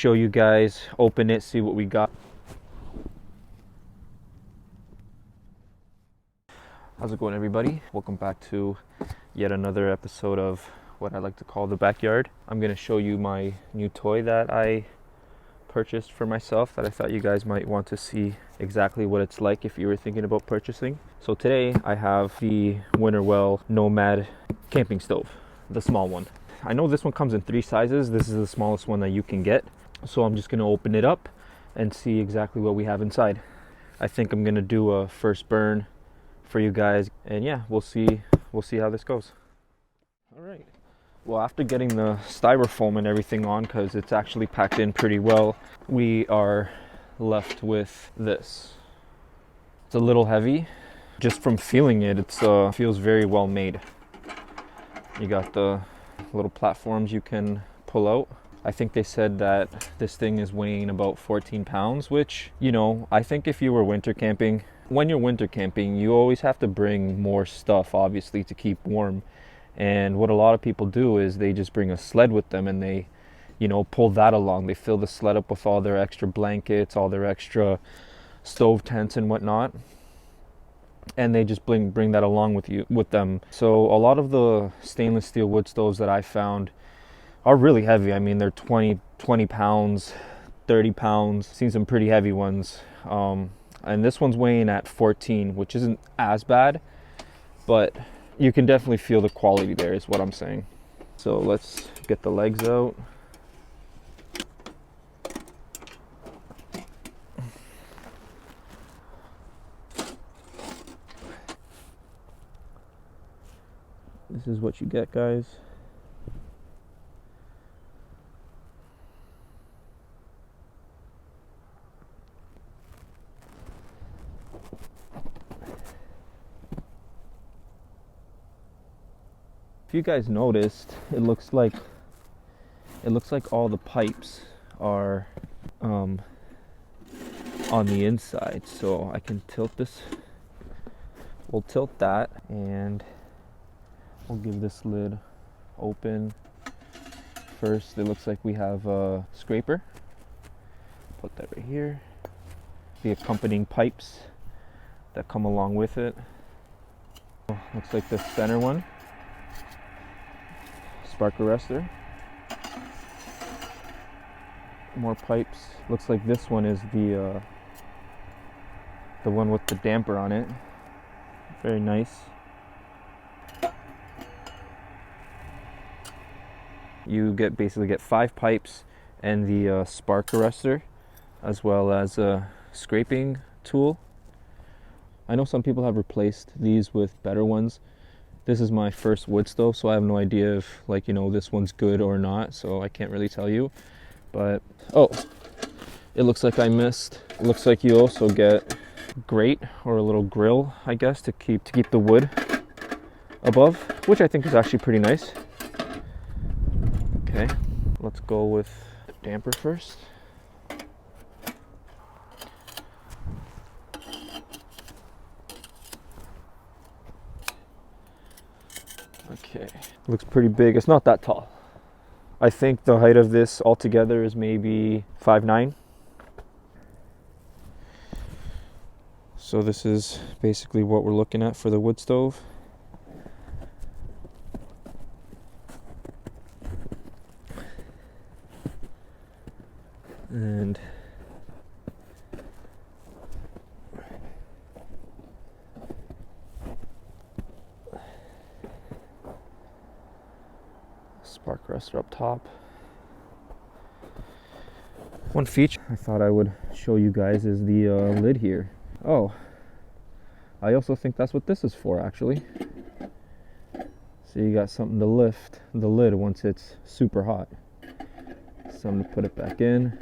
show you guys, open it, see what we got. How's it going, everybody? Welcome back to yet another episode of what I like to call the backyard. I'm gonna show you my new toy that I purchased for myself that I thought you guys might want to see exactly what it's like if you were thinking about purchasing. So today I have the Winnerwell Nomad camping stove, the small one. I know this one comes in 3 sizes. This is the smallest one that you can get. So I'm just gonna open it up and see exactly what we have inside. I think I'm gonna do a first burn for you guys, and yeah, we'll see how this goes. All right. Well, after getting the styrofoam and everything on, because it's actually packed in pretty well, we are left with this. It's a little heavy. Just from feeling it, it feels very well made. You got the little platforms you can pull out. I think they said that this thing is weighing about 14 pounds, which, you know, I think if you were winter camping, when you're winter camping, you always have to bring more stuff, obviously, to keep warm. And what a lot of people do is they just bring a sled with them and they, you know, pull that along. They fill the sled up with all their extra blankets, all their extra stove tents and whatnot. And they just bring that along with them. So a lot of the stainless steel wood stoves that I found are really heavy. I mean, they're 20 pounds, 30 pounds. Seen some pretty heavy ones. And this one's weighing at 14, which isn't as bad, but you can definitely feel the quality there, is what I'm saying. So let's get the legs out. This is what you get, guys. If you guys noticed, it looks like all the pipes are on the inside. So I can tilt this. We'll tilt that and we'll give this lid open. First, it looks like we have a scraper. Put that right here. The accompanying pipes that come along with it. Looks like the center one. Spark arrestor. More pipes. Looks like this one is the one with the damper on it. Very nice. You basically get 5 pipes and the spark arrestor, as well as a scraping tool. I know some people have replaced these with better ones. This is my first wood stove, so I have no idea if, like, you know, this one's good or not, so I can't really tell you. But oh, it looks like I missed. It looks like you also get grate, or a little grill, I guess, to keep the wood above, which I think is actually pretty nice. Okay, let's go with the damper first. Okay, looks pretty big. It's not that tall. I think the height of this altogether is maybe 5'9". So this is basically what we're looking at for the wood stove. And spark arrestor up top. One feature I thought I would show you guys is the lid here. Oh, I also think that's what this is for, actually. So you got something to lift the lid once it's super hot. Something to put it back in.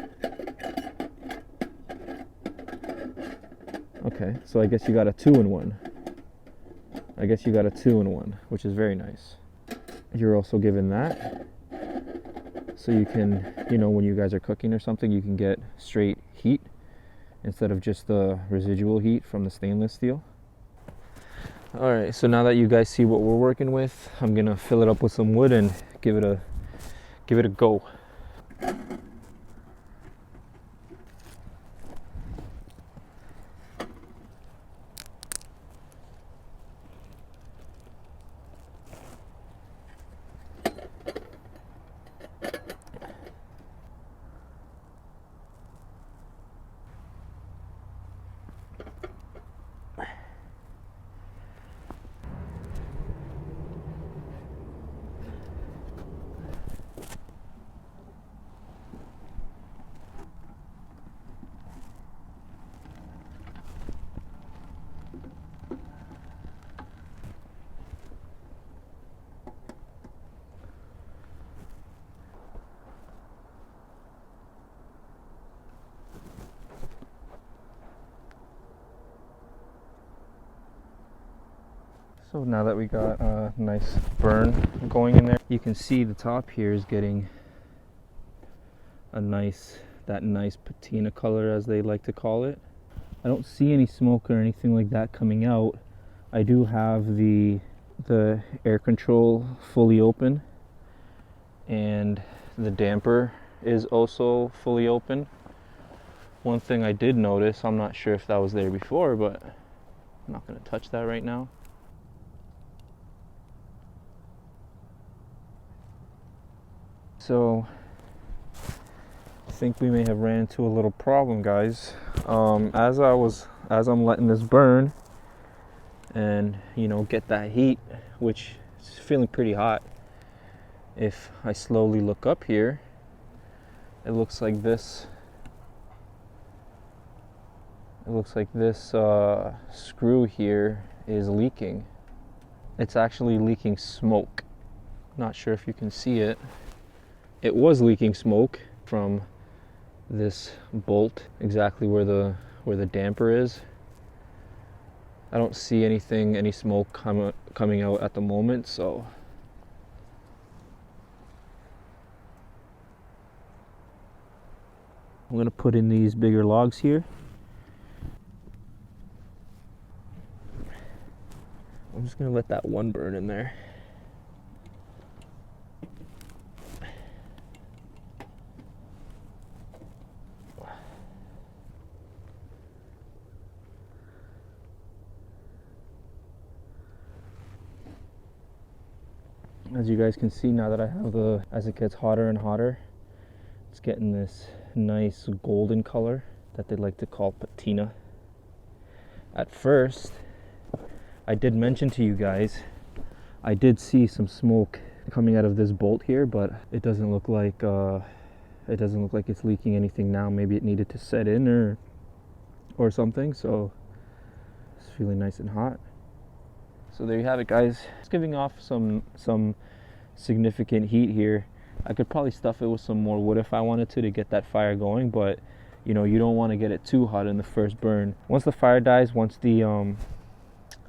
Okay, so I guess you got a 2-in-1. Which is very nice. You're also given that, so you can, you know, when you guys are cooking or something, you can get straight heat instead of just the residual heat from the stainless steel. All right, so now that you guys see what we're working with, I'm gonna fill it up with some wood and give it a go. So now that we got a nice burn going in there, you can see the top here is getting a nice patina color, as they like to call it. I don't see any smoke or anything like that coming out. I do have the air control fully open, and the damper is also fully open. One thing I did notice, I'm not sure if that was there before, but I'm not going to touch that right now. So I think we may have ran into a little problem, guys. As I'm letting this burn and, you know, get that heat, which is feeling pretty hot. If I slowly look up here, it looks like this. It looks like this screw here is leaking. It's actually leaking smoke. Not sure if you can see it. It was leaking smoke from this bolt, exactly where the damper is. I don't see any smoke coming out at the moment, so I'm gonna put in these bigger logs here. I'm just gonna let that one burn in there. As you guys can see, now that I have as it gets hotter and hotter, it's getting this nice golden color that they like to call patina. At first, I did mention to you guys, I did see some smoke coming out of this bolt here, but it doesn't look like it's leaking anything now. Maybe it needed to set in or something. So it's feeling nice and hot. So there you have it, guys. It's giving off some significant heat here. I could probably stuff it with some more wood if I wanted to get that fire going, but you know, you don't want to get it too hot in the first burn. Once the fire dies, once the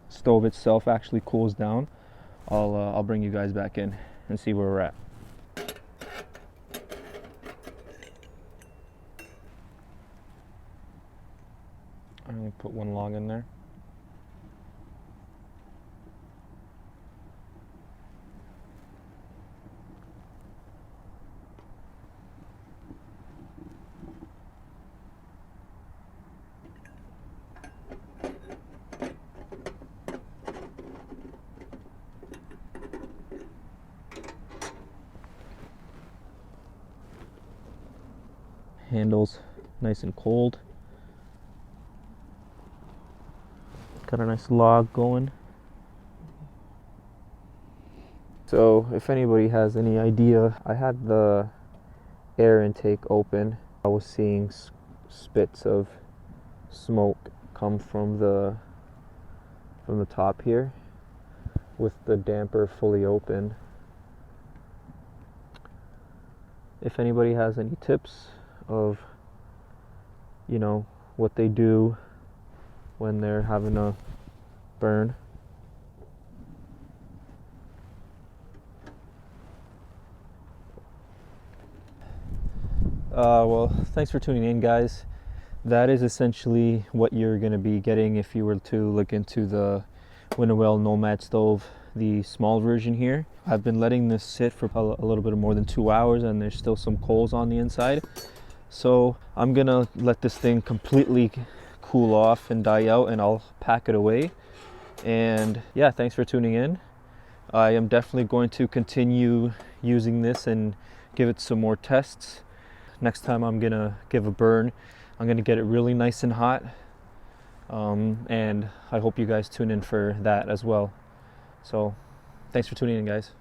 stove itself actually cools down, I'll bring you guys back in and see where we're at. I'm gonna put one log in there. Handles nice and cold. Got a nice log going. So if anybody has any idea, I had the air intake open. I was seeing spits of smoke come from the top here with the damper fully open. If anybody has any tips of, you know, what they do when they're having a burn, well, thanks for tuning in, guys. That is essentially what you're going to be getting if you were to look into the Winnerwell Nomad stove, the small version here. I've been letting this sit for a little bit more than 2 hours, and there's still some coals on the inside. So I'm gonna let this thing completely cool off and die out, and I'll pack it away. And yeah, thanks for tuning in. I am definitely going to continue using this and give it some more tests. Next time I'm gonna give a burn, I'm gonna get it really nice and hot. And I hope you guys tune in for that as well. So thanks for tuning in, guys.